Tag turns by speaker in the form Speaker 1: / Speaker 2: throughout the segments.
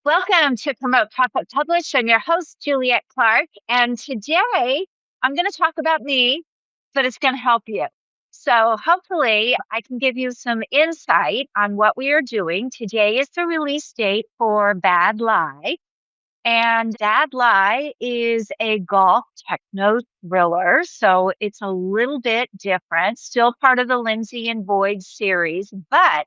Speaker 1: Welcome to Promote Profit Publish. I'm your host, Juliet Clark. And today I'm going to talk about me, but it's going to help you. So hopefully I can give you some insight on what we are doing. Today is the release date for Bad Lie. And Bad Lie is a golf techno thriller. So it's a little bit different, still part of the Lindsay and Boyd series, but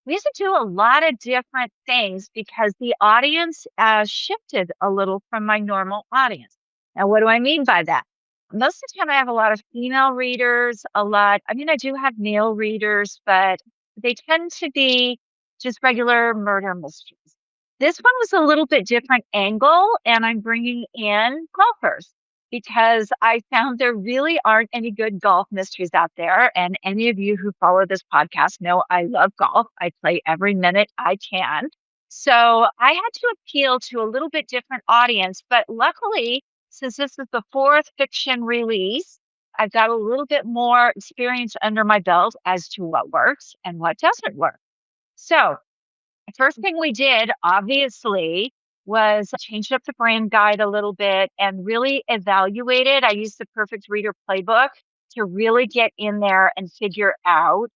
Speaker 1: we used to do a lot of different things because the audience shifted a little from my normal audience. Now, what do I mean by that? Most of the time, I have a lot of female readers, I do have male readers, but they tend to be just regular murder mysteries. This one was a little bit different angle, and I'm bringing in golfers because I found there really aren't any good golf mysteries out there. And any of you who follow this podcast know I love golf. I play every minute I can. So I had to appeal to a little bit different audience, but luckily, since this is the fourth fiction release, I've got a little bit more experience under my belt as to what works and what doesn't work. So first thing we did, obviously, was changed up the brand guide a little bit and really evaluated. I used the Perfect Reader Playbook to really get in there and figure out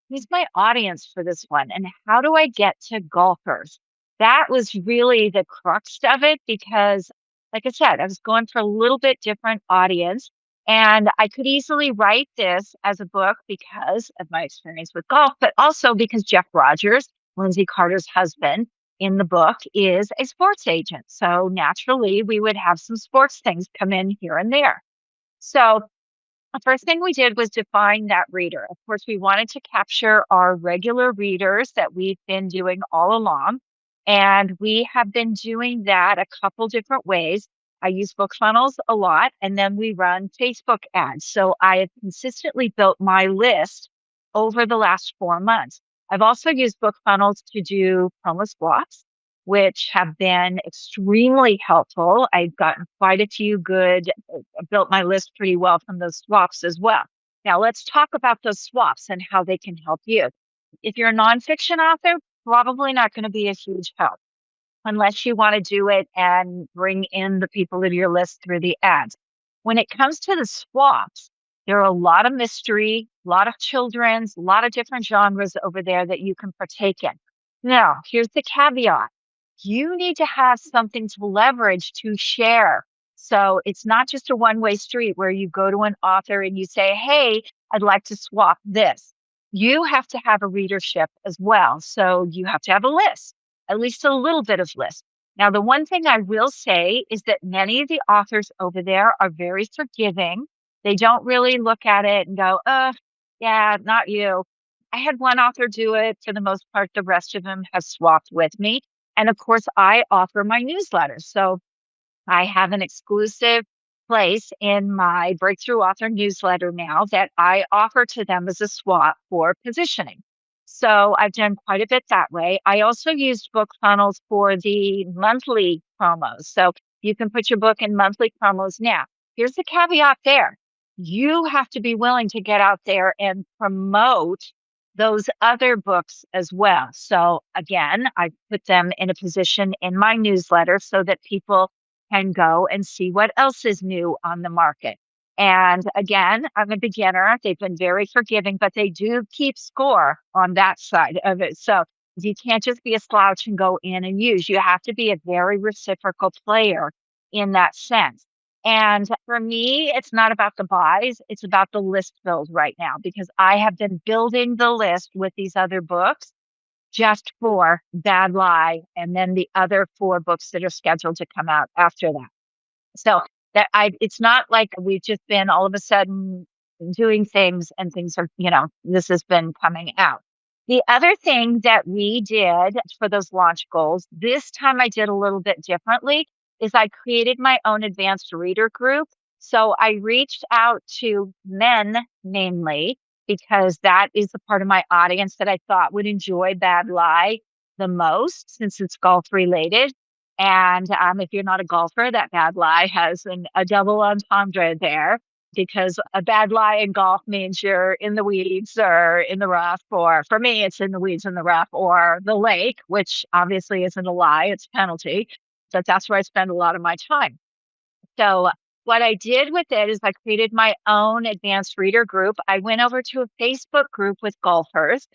Speaker 1: who's my audience for this one and how do I get to golfers. That was really the crux of it because, like I said, I was going for a little bit different audience. And I could easily write this as a book because of my experience with golf, but also because Jeff Rogers, Lindsay Carter's husband, in the book is a sports agent. So naturally, we would have some sports things come in here and there. So the first thing we did was define that reader. Of course, we wanted to capture our regular readers that we've been doing all along. And we have been doing that a couple different ways. I use book funnels a lot, and then we run Facebook ads. So I have consistently built my list over the last 4 months. I've also used book funnels to do promo swaps, which have been extremely helpful. I've gotten quite a few built my list pretty well from those swaps as well. Now, let's talk about those swaps and how they can help you. If you're a nonfiction author, probably not going to be a huge help unless you want to do it and bring in the people of your list through the ads. When it comes to the swaps, there are a lot of mystery, a lot of children's, a lot of different genres over there that you can partake in. Now, here's the caveat. You need to have something to leverage to share. So it's not just a one-way street where you go to an author and you say, hey, I'd like to swap this. You have to have a readership as well. So you have to have a list, at least a little bit of list. Now, the one thing I will say is that many of the authors over there are very forgiving. They don't really look at it and go, yeah, not you. I had one author do it. For the most part, the rest of them have swapped with me. And of course, I offer my newsletter. So I have an exclusive place in my Breakthrough Author newsletter now that I offer to them as a swap for positioning. So I've done quite a bit that way. I also used book funnels for the monthly promos. So you can put your book in monthly promos now. Here's the caveat there. You have to be willing to get out there and promote those other books as well. So again, I put them in a position in my newsletter so that people can go and see what else is new on the market. And again, I'm a beginner. They've been very forgiving, but they do keep score on that side of it. So you can't just be a slouch and go in and use. You have to be a very reciprocal player in that sense. And for me, it's not about the buys, it's about the list build right now because I have been building the list with these other books just for Bad Lie and then the other 4 books that are scheduled to come out after that. So it's not like we've just been all of a sudden doing things and things are, this has been coming out. The other thing that we did for those launch goals, this time I did a little bit differently, is I created my own advanced reader group. So I reached out to men mainly because that is the part of my audience that I thought would enjoy Bad Lie the most since it's golf related. And if you're not a golfer, that Bad Lie has a double entendre there. because a bad lie in golf means you're in the weeds or in the rough, or for me, it's in the weeds in the rough or the lake, which obviously isn't a lie, it's a penalty. But that's where I spend a lot of my time. So what I did with it is I created my own advanced reader group. I went over to a Facebook group with golfers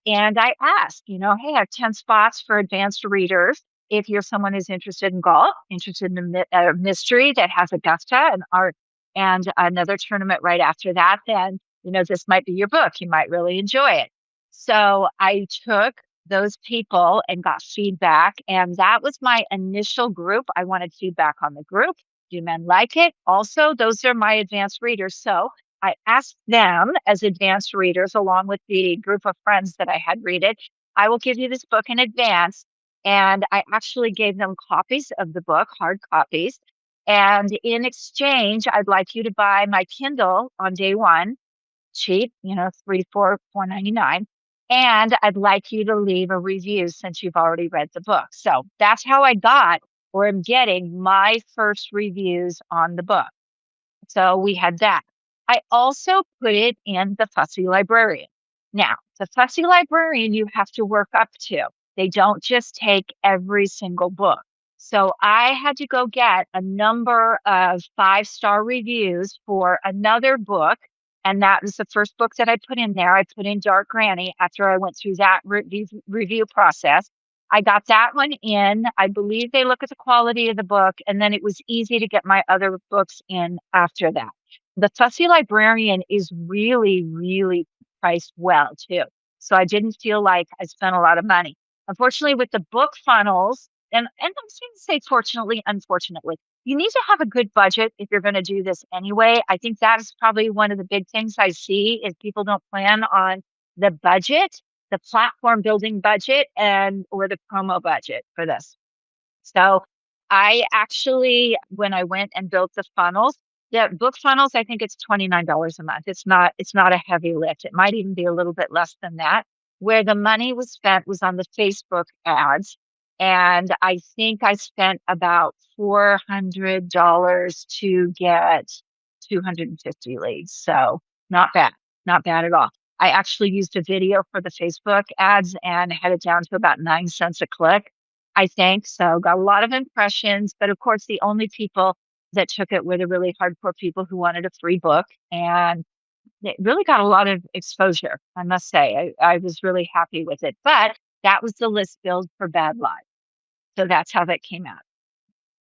Speaker 1: and I asked, hey, I have 10 spots for advanced readers. If you're someone who's interested in golf, interested in a mystery that has Augusta and art and another tournament right after that, then, this might be your book. You might really enjoy it. So I took those people and got feedback. And that was my initial group. I wanted feedback on the group. Do men like it? Also, those are my advanced readers. So I asked them as advanced readers, along with the group of friends that I had read it, I will give you this book in advance. And I actually gave them copies of the book, hard copies. And in exchange, I'd like you to buy my Kindle on day one, cheap, 3 for $4.99. And I'd like you to leave a review since you've already read the book. So that's how I got or am getting my first reviews on the book. So we had that. I also put it in the Fussy Librarian. Now, the Fussy Librarian you have to work up to. They don't just take every single book. So I had to go get a number of 5-star reviews for another book. And that was the first book that I put in there. I put in Dark Granny after I went through that review process. I got that one in. I believe they look at the quality of the book, and then it was easy to get my other books in after that. The Fussy Librarian is really, really priced well too. So I didn't feel like I spent a lot of money. Unfortunately, with the book funnels, and I'm going to say fortunately, unfortunately, you need to have a good budget if you're going to do this anyway. I think that is probably one of the big things I see is people don't plan on the budget, the platform building budget, and or the promo budget for this. So I actually, when I went and built the book funnels, I think it's $29 a month. It's not a heavy lift. It might even be a little bit less than that. Where the money was spent was on the Facebook ads. And I think I spent about $400 to get 250 leads. So not bad, not bad at all. I actually used a video for the Facebook ads and had it down to about 9 cents a click, I think. So got a lot of impressions, but of course, the only people that took it were the really hardcore people who wanted a free book. And it really got a lot of exposure, I must say. I was really happy with it. But that was the list build for Bad Lies. So that's how that came out.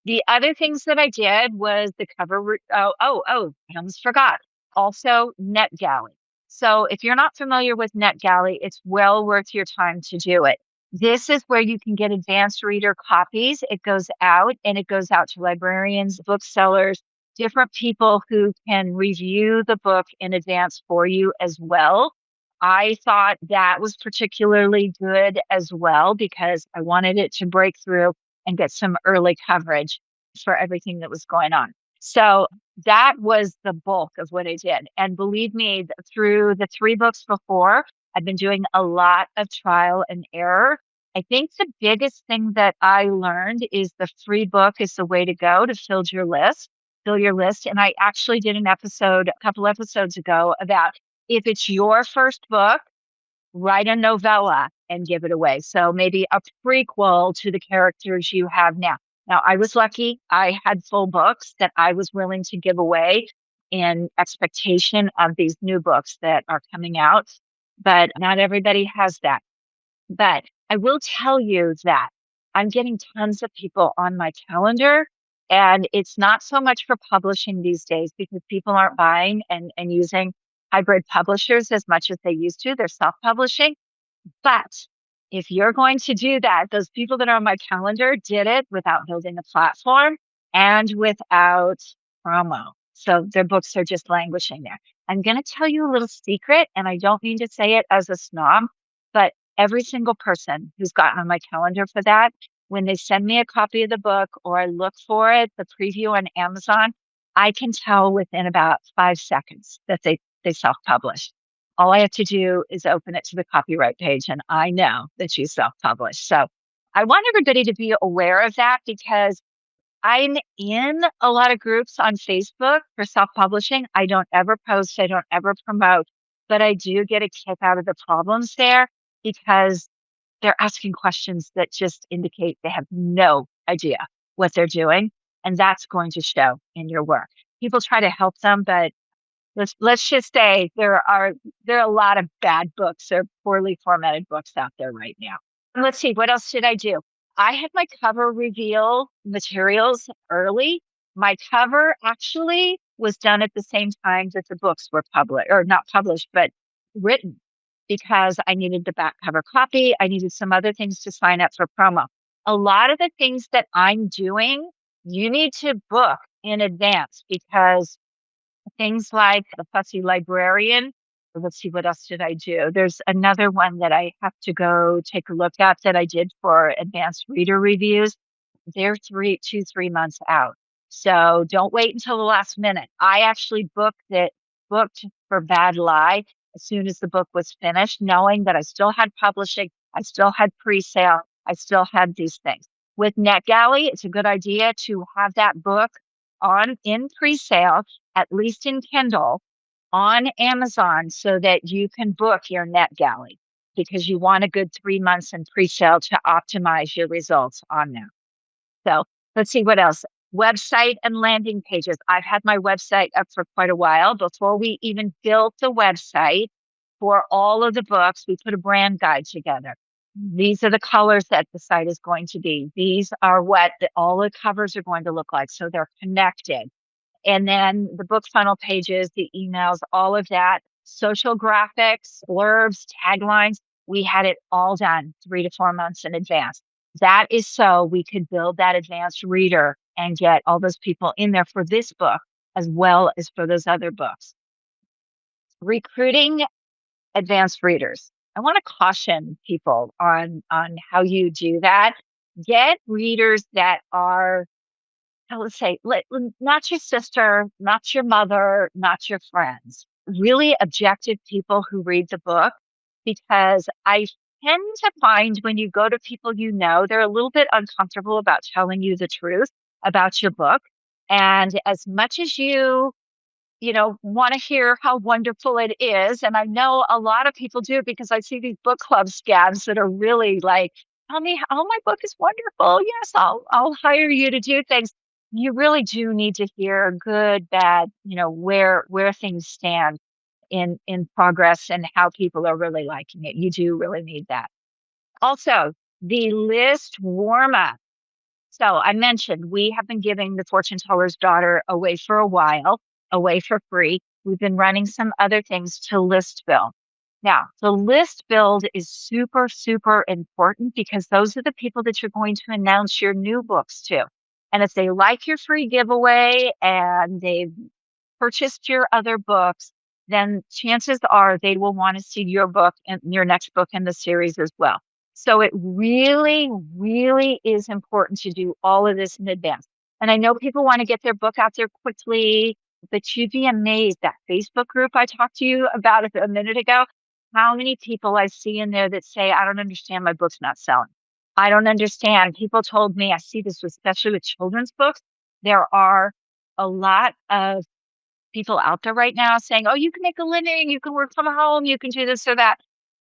Speaker 1: The other things that I did was the cover. I almost forgot. Also, NetGalley. So if you're not familiar with NetGalley, it's well worth your time to do it. This is where you can get advanced reader copies. It goes out to librarians, booksellers, different people who can review the book in advance for you as well. I thought that was particularly good as well because I wanted it to break through and get some early coverage for everything that was going on. So that was the bulk of what I did. And believe me, through the 3 books before, I've been doing a lot of trial and error. I think the biggest thing that I learned is the free book is the way to go to fill your list. And I actually did an episode a couple episodes ago about if it's your first book, write a novella and give it away. So maybe a prequel to the characters you have now. Now, I was lucky. I had full books that I was willing to give away in expectation of these new books that are coming out, but not everybody has that. But I will tell you that I'm getting tons of people on my calendar, and it's not so much for publishing these days because people aren't buying and using hybrid publishers as much as they used to. They're self-publishing. But if you're going to do that, those people that are on my calendar did it without building a platform and without promo. So their books are just languishing there. I'm going to tell you a little secret, and I don't mean to say it as a snob, but every single person who's gotten on my calendar for that, when they send me a copy of the book or I look for it, the preview on Amazon, I can tell within about 5 seconds that they self-published. All I have to do is open it to the copyright page and I know that you self-published. So I want everybody to be aware of that because I'm in a lot of groups on Facebook for self-publishing. I don't ever post, I don't ever promote, but I do get a kick out of the problems there because they're asking questions that just indicate they have no idea what they're doing. And that's going to show in your work. People try to help them, but let's just say there are a lot of bad books or poorly formatted books out there right now. And let's see, what else did I do? I had my cover reveal materials early. My cover actually was done at the same time that the books were published, or not published, but written, because I needed the back cover copy. I needed some other things to sign up for promo. A lot of the things that I'm doing, you need to book in advance because things like the Fussy Librarian. Let's see, what else did I do? There's another one that I have to go take a look at that I did for advanced reader reviews. They're 3 months out. So don't wait until the last minute. I actually booked for Bad Lie as soon as the book was finished, knowing that I still had publishing, I still had pre-sale, I still had these things. With NetGalley, it's a good idea to have that book on in pre-sale, at least in Kindle, on Amazon so that you can book your NetGalley because you want a good 3 months in pre-sale to optimize your results on them. So let's see what else. Website and landing pages. I've had my website up for quite a while. Before we even built the website for all of the books, we put a brand guide together. These are the colors that the site is going to be. These are what all the covers are going to look like. So they're connected. And then the book funnel pages, the emails, all of that, social graphics, blurbs, taglines. We had it all done 3 to 4 months in advance. That is so we could build that advanced reader and get all those people in there for this book as well as for those other books. Recruiting advanced readers. I want to caution people on how you do that. Get readers that are, let's say, not your sister, not your mother, not your friends, really objective people who read the book, because I tend to find when you go to people they're a little bit uncomfortable about telling you the truth about your book. And as much as want to hear how wonderful it is. And I know a lot of people do because I see these book club scams that are really like, tell me how my book is wonderful. Yes, I'll hire you to do things. You really do need to hear good, bad, where things stand in progress and how people are really liking it. You do really need that. Also, the list warm up. So I mentioned we have been giving the Fortune Teller's Daughter away for a while, away for free. We've been running some other things to list build. Now, the list build is super, super important because those are the people that you're going to announce your new books to. And if they like your free giveaway and they've purchased your other books, then chances are they will want to see your book and your next book in the series as well. So it really, really is important to do all of this in advance. And I know people want to get their book out there quickly, but you'd be amazed that Facebook group I talked to you about a minute ago, how many people I see in there that say, I don't understand, my book's not selling. I don't understand. People told me, I see this especially with children's books. There are a lot of people out there right now saying, oh, you can make a living, you can work from home, you can do this or that.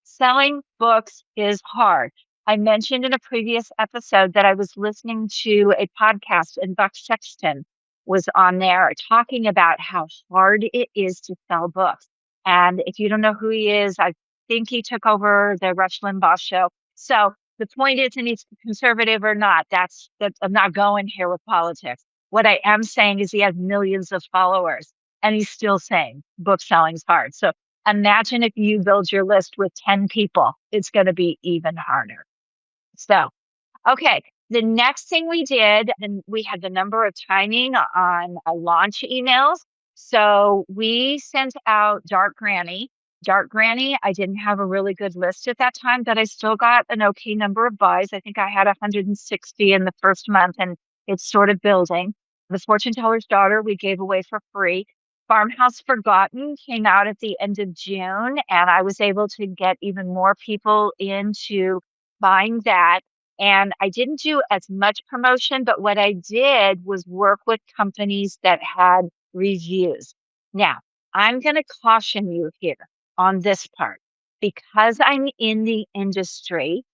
Speaker 1: Selling books is hard. I mentioned in a previous episode that I was listening to a podcast and Buck Sexton was on there talking about how hard it is to sell books. And if you don't know who he is, I think he took over the Rush Limbaugh show. So the point isn't he's conservative or not. That's I'm not going here with politics. What I am saying is he has millions of followers and he's still saying book selling is hard. So imagine if you build your list with 10 people, it's going to be even harder. So, okay. The next thing we did, and we had the number of timing on launch emails. So we sent out Dark Granny. Dark Granny, I didn't have a really good list at that time, but I still got an okay number of buys. I think I had 160 in the first month, and it's sort of building. The Fortune Teller's Daughter, we gave away for free. Farmhouse Forgotten came out at the end of June, and I was able to get even more people into buying that. And I didn't do as much promotion, but what I did was work with companies that had reviews. Now, I'm going to caution you here on this part because I'm in the industry.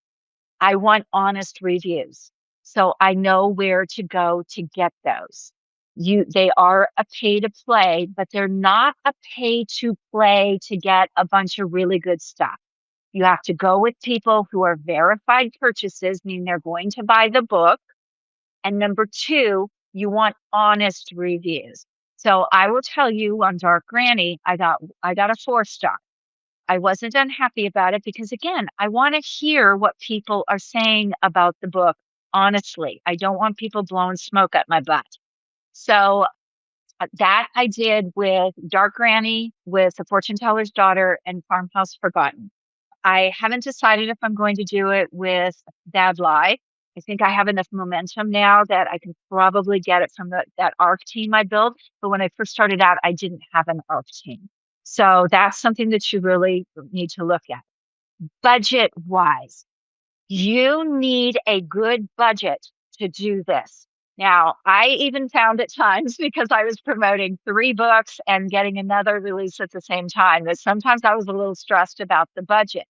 Speaker 1: I want honest reviews. So I know where to go to get those. They are a pay to play, but they're not a pay to play to get a bunch of really good stuff. You have to go with people who are verified purchases, meaning they're going to buy the book. And number two, you want honest reviews. So I will tell you on Dark Granny, I got a 4 star. I wasn't unhappy about it because again, I want to hear what people are saying about the book honestly. I don't want people blowing smoke at my butt. So that I did with Dark Granny, with The Fortune Teller's Daughter, and Farmhouse Forgotten. I haven't decided if I'm going to do it with Bad Lie. I think I have enough momentum now that I can probably get it from that ARC team I built. But when I first started out, I didn't have an ARC team. So that's something that you really need to look at. Budget wise, you need a good budget to do this. Now, I even found at times because I was promoting 3 books and getting another release at the same time that sometimes I was a little stressed about the budget.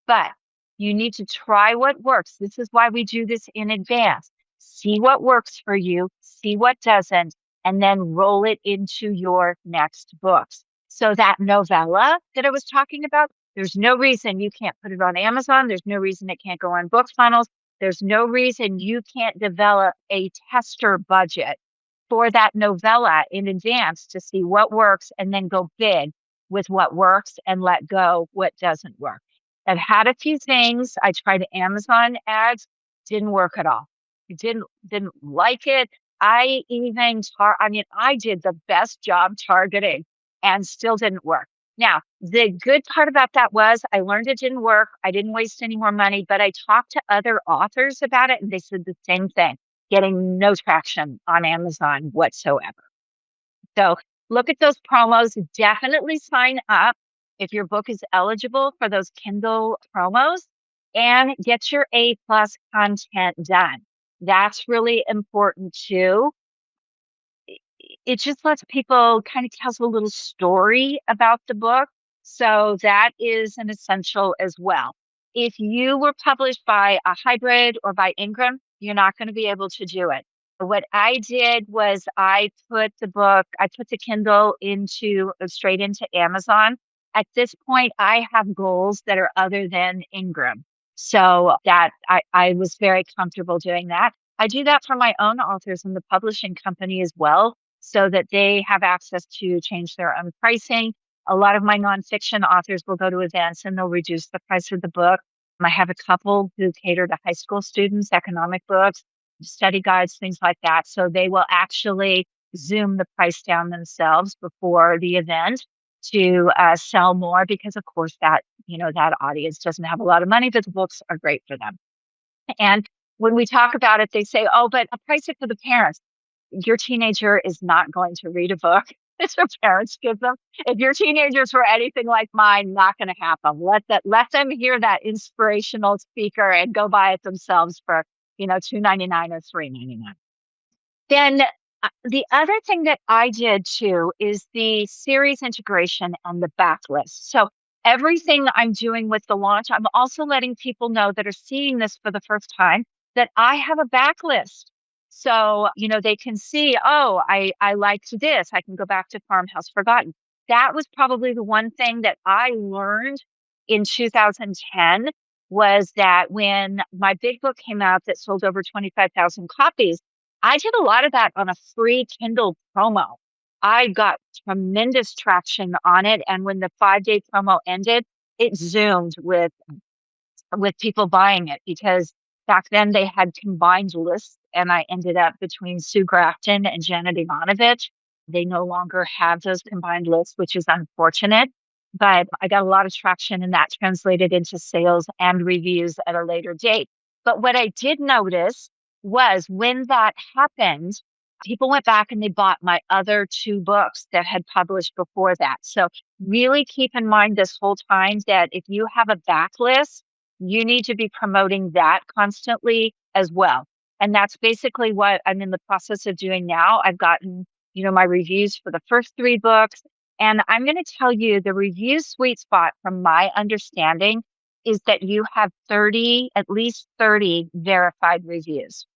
Speaker 1: But you need to try what works. This is why we do this in advance. See what works for you, see what doesn't, and then roll it into your next books. So that novella that I was talking about, there's no reason you can't put it on Amazon. There's no reason it can't go on book funnels. There's no reason you can't develop a tester budget for that novella in advance to see what works and then go big with what works and let go what doesn't work. I've had a few things. I tried Amazon ads, didn't work at all. Didn't like it. I did the best job targeting and still didn't work. Now, the good part about that was I learned it didn't work. I didn't waste any more money, but I talked to other authors about it and they said the same thing, getting no traction on Amazon whatsoever. So look at those promos. Definitely sign up if your book is eligible for those Kindle promos and get your A+ content done. That's really important too. It just lets people kind of tells a little story about the book. So that is an essential as well. If you were published by a hybrid or by Ingram, you're not going to be able to do it. What I did was I put the Kindle straight into Amazon. At this point, I have goals that are other than Ingram. So that I was very comfortable doing that. I do that for my own authors in the publishing company as well, so that they have access to change their own pricing. A lot of my nonfiction authors will go to events and they'll reduce the price of the book. I have a couple who cater to high school students, economic books, study guides, things like that. So they will actually zoom the price down themselves before the event to sell more because of course that audience doesn't have a lot of money, but the books are great for them. And when we talk about it, they say, oh, but I'll price it for the parents. Your teenager is not going to read a book that your parents give them. If your teenagers were anything like mine, not going to happen. Let them hear that inspirational speaker and go buy it themselves for, $2.99 or $3.99. Then the other thing that I did too is the series integration and the backlist. So everything I'm doing with the launch, I'm also letting people know that are seeing this for the first time that I have a backlist. So, they can see, oh, I liked this. I can go back to Farmhouse Forgotten. That was probably the one thing that I learned in 2010 was that when my big book came out that sold over 25,000 copies, I did a lot of that on a free Kindle promo. I got tremendous traction on it. And when the 5-day promo ended, it zoomed with people buying it because back then they had combined lists and I ended up between Sue Grafton and Janet Ivanovich. They no longer have those combined lists, which is unfortunate, but I got a lot of traction and that translated into sales and reviews at a later date. But what I did notice was when that happened, people went back and they bought my other 2 books that had published before that. So really keep in mind this whole time that if you have a backlist, you need to be promoting that constantly as well. And that's basically what I'm in the process of doing now. I've gotten, my reviews for the first three books. And I'm going to tell you the review sweet spot from my understanding is that you have 30, at least 30 verified reviews.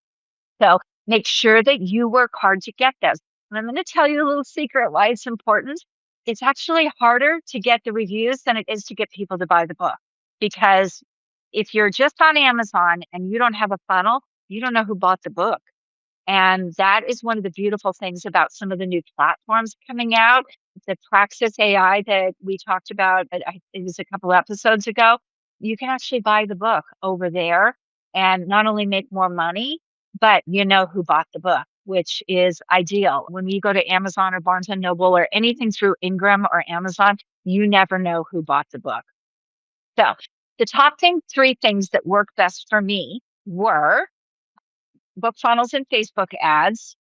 Speaker 1: So make sure that you work hard to get those. And I'm going to tell you a little secret why it's important. It's actually harder to get the reviews than it is to get people to buy the book. Because if you're just on Amazon and you don't have a funnel, you don't know who bought the book. And that is one of the beautiful things about some of the new platforms coming out. The Praxis AI that we talked about, it was a couple episodes ago. You can actually buy the book over there and not only make more money, but you know who bought the book, which is ideal. When you go to Amazon or Barnes and Noble or anything through Ingram or Amazon, you never know who bought the book. So the top three things that worked best for me were book funnels and Facebook ads,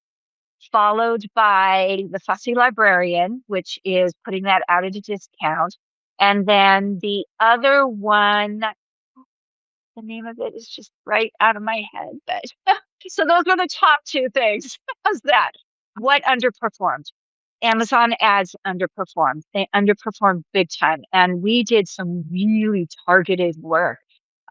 Speaker 1: followed by the Fussy Librarian, which is putting that out at a discount. And then the other one, the name of it is just right out of my head. But so those were the top two things. How's that? What underperformed? Amazon ads underperformed. They underperformed big time. And we did some really targeted work.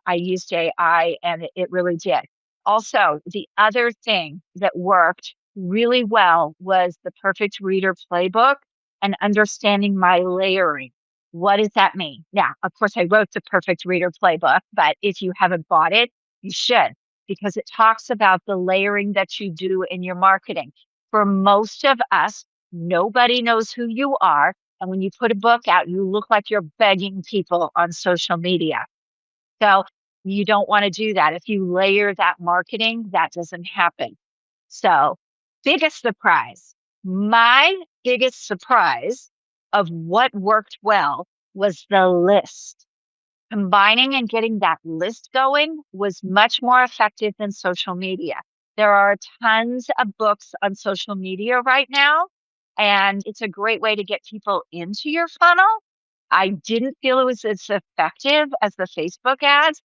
Speaker 1: I used AI and it really did. Also, the other thing that worked really well was the Perfect Reader Playbook and understanding my layering. What does that mean? Now, of course, I wrote the Perfect Reader Playbook, but if you haven't bought it, you should, because it talks about the layering that you do in your marketing. For most of us, nobody knows who you are. And when you put a book out, you look like you're begging people on social media. So you don't want to do that. If you layer that marketing, that doesn't happen. So, biggest surprise. My biggest surprise of what worked well was the list. Combining and getting that list going was much more effective than social media. There are tons of books on social media right now, and it's a great way to get people into your funnel. I didn't feel it was as effective as the Facebook ads,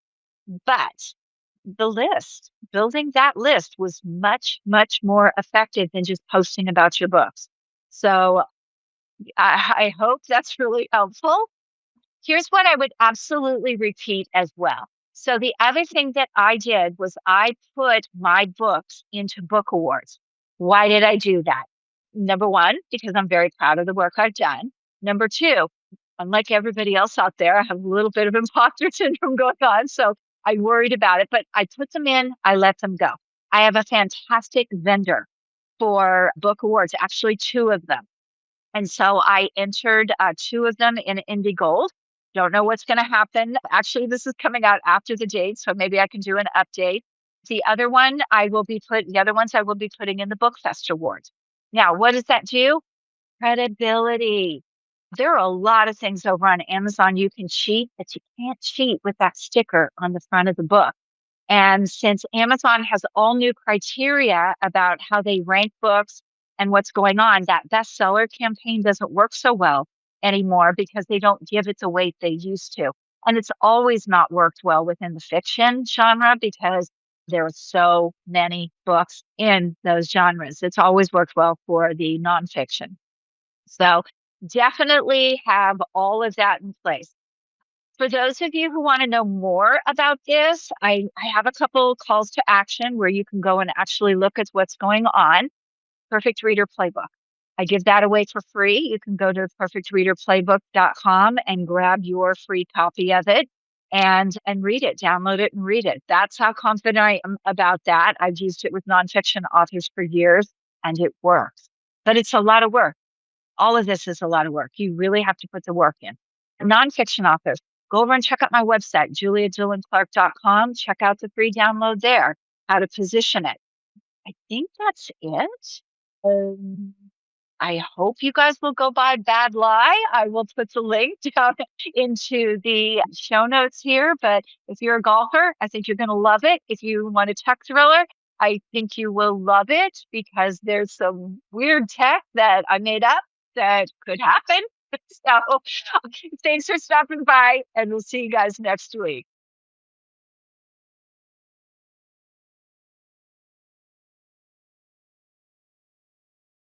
Speaker 1: but the list, building that list was much, much more effective than just posting about your books. So I hope that's really helpful. Here's what I would absolutely repeat as well. So the other thing that I did was I put my books into book awards. Why did I do that? Number one, because I'm very proud of the work I've done. Number two, unlike everybody else out there, I have a little bit of imposter syndrome going on. So I worried about it, but I put them in, I let them go. I have a fantastic vendor for book awards, actually two of them. And so I entered two of them in Indie Gold. Don't know what's going to happen. Actually, this is coming out after the date, so maybe I can do an update. The other ones I will be putting in the Book Fest Awards. Now, what does that do? Credibility. There are a lot of things over on Amazon you can cheat, but you can't cheat with that sticker on the front of the book. And since Amazon has all new criteria about how they rank books and what's going on, that bestseller campaign doesn't work so well anymore because they don't give it the weight they used to. And it's always not worked well within the fiction genre because there are so many books in those genres. It's always worked well for the nonfiction. So definitely have all of that in place. For those of you who want to know more about this, I have a couple calls to action where you can go and actually look at what's going on. Perfect Reader Playbook. I give that away for free. You can go to perfectreaderplaybook.com and grab your free copy of it and read it, download it and read it. That's how confident I am about that. I've used it with nonfiction authors for years and it works. But it's a lot of work. All of this is a lot of work. You really have to put the work in. Nonfiction authors, go over and check out my website, juliadillon-clark.com. Check out the free download there, how to position it. I think that's it. I hope you guys will go buy Bad Lie. I will put the link down into the show notes here. But if you're a golfer, I think you're going to love it. If you want a tech thriller, I think you will love it because there's some weird tech that I made up that could happen. So thanks for stopping by, and we'll see you guys next week.